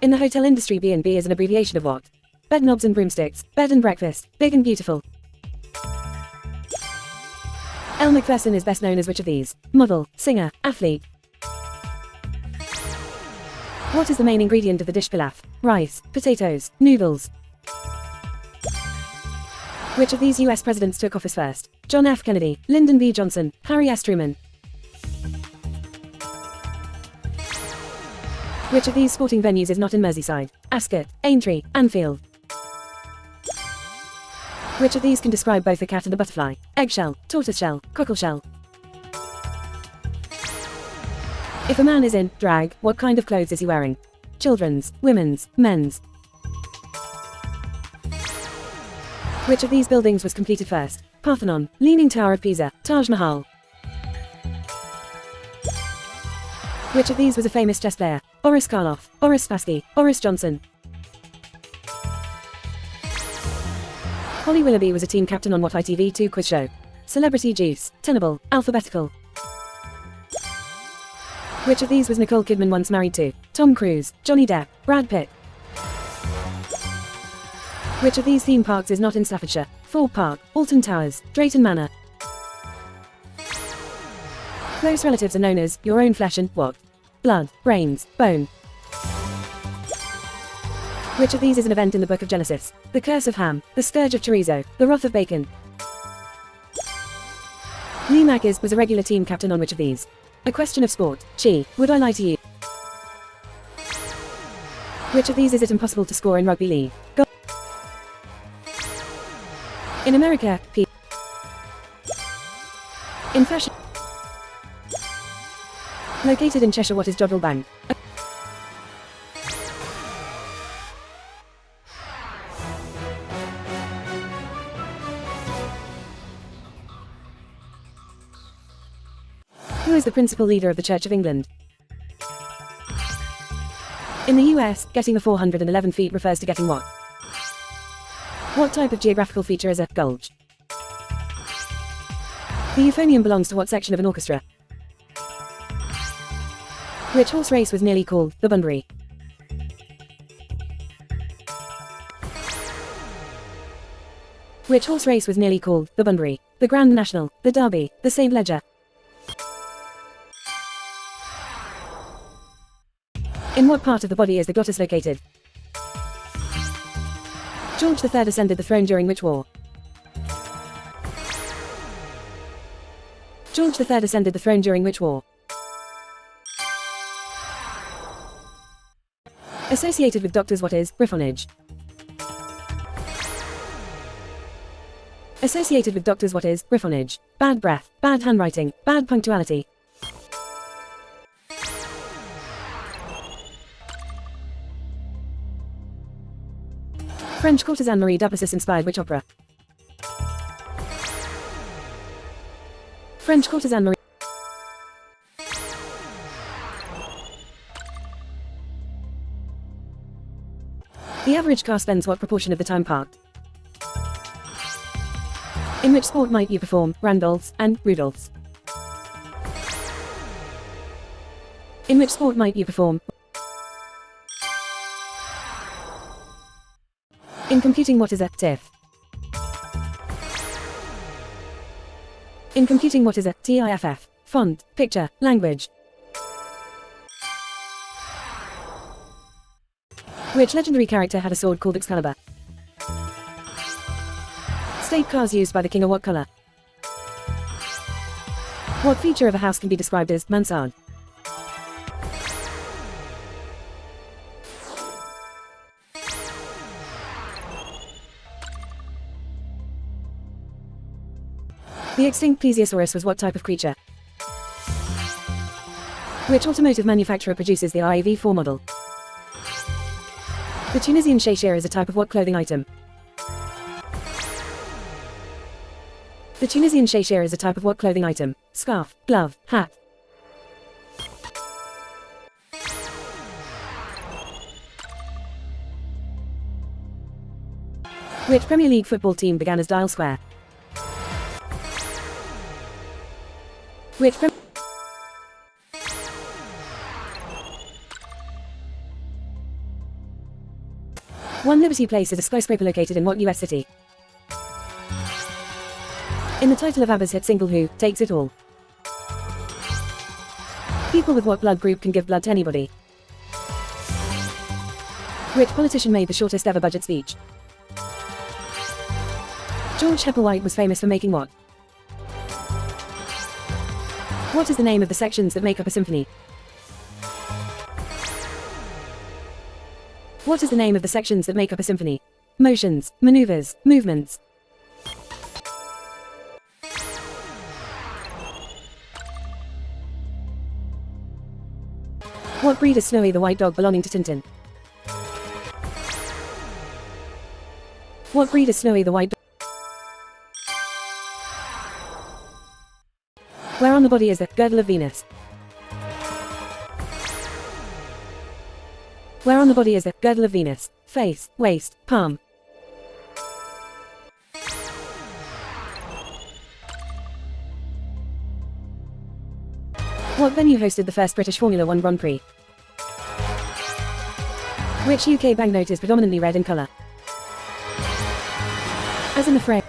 In the hotel industry, B&B is an abbreviation of what? Bed knobs and broomsticks, bed and breakfast, big and beautiful. Elle Macpherson is best known as which of these? Model, singer, athlete. What is the main ingredient of the dish pilaf? Rice, potatoes, noodles. Which of these US presidents took office first? John F. Kennedy, Lyndon B. Johnson, Harry S. Truman. Which of these sporting venues is not in Merseyside? Ascot, Aintree, Anfield. Which of these can describe both a cat and a butterfly? Eggshell, tortoiseshell, cockleshell. If a man is in drag, what kind of clothes is he wearing? Children's, women's, men's. Which of these buildings was completed first? Parthenon, Leaning Tower of Pisa, Taj Mahal. Which of these was a famous chess player? Boris Karloff, Boris Spassky, Boris Johnson. Holly Willoughby was a team captain on what ITV2 quiz show? Celebrity Juice, Tenable, Alphabetical. Which of these was Nicole Kidman once married to? Tom Cruise, Johnny Depp, Brad Pitt. Which of these theme parks is not in Staffordshire? Thorpe Park, Alton Towers, Drayton Manor. Close relatives are known as your own flesh and what? Blood, brains, bone. Which of these is an event in the Book of Genesis? The curse of Ham, the scourge of chorizo, the wrath of bacon. Lee Mackes was a regular team captain on which of these? A Question of Sport, Chi, Would I Lie to You? Which of these is it impossible to score in rugby league? Goal. In America, P. In fashion. Located in Cheshire, what is Jodrell Bank? Who is the principal leader of the Church of England? In the US, getting the 411 feet refers to getting what? What type of geographical feature is a gulch? The euphonium belongs to what section of an orchestra? Which horse race was nearly called the Bunbury? Which horse race was nearly called the Bunbury? The Grand National, the Derby, the St. Leger. In what part of the body is the glottis located? George III ascended the throne during which war? George III ascended the throne during which war? Associated with doctors, what is griffonage? Associated with doctors, what is griffonage? Bad breath, bad handwriting, bad punctuality. French courtesan Marie Duplessis inspired which opera? French courtesan Marie. The average car spends what proportion of the time parked? In which sport might you perform Randolphs and Rudolphs? In which sport might you perform? In computing, what is a TIFF? In computing, what is a TIFF? Font, picture, language. Which legendary character had a sword called Excalibur? State cars used by the king are what color? What feature of a house can be described as mansard? The extinct plesiosaurus was what type of creature? Which automotive manufacturer produces the RAV4 model? The Tunisian shashir is a type of what clothing item? The Tunisian shashir is a type of what clothing item? Scarf, glove, hat. Which Premier League football team began as Dial Square? Which One Liberty Place is a skyscraper located in what US city? In the title of ABBA's hit single Who Takes It All. People with what blood group can give blood to anybody? Which politician made the shortest ever budget speech? George Hepplewhite was famous for making what? What is the name of the sections that make up a symphony? What is the name of the sections that make up a symphony? Motions, maneuvers, movements. What breed is Snowy the white dog belonging to Tintin? What breed is Snowy the white dog? Where on the body is the girdle of Venus? Where on the body is the girdle of Venus? Face, waist, palm. What venue hosted the first British Formula One Grand Prix? Which UK banknote is predominantly red in colour? As in the phrase,